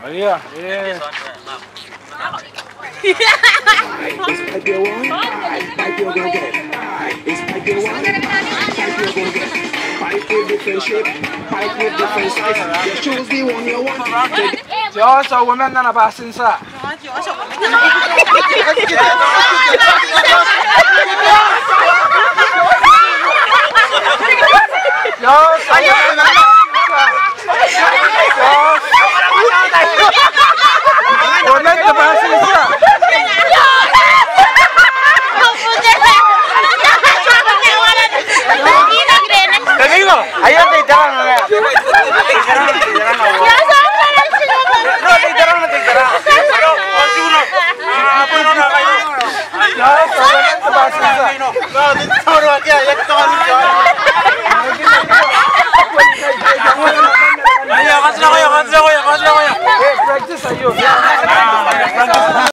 Iya. Just a woman and a passenger. Te digo, ahí te enteran. Practice ayo.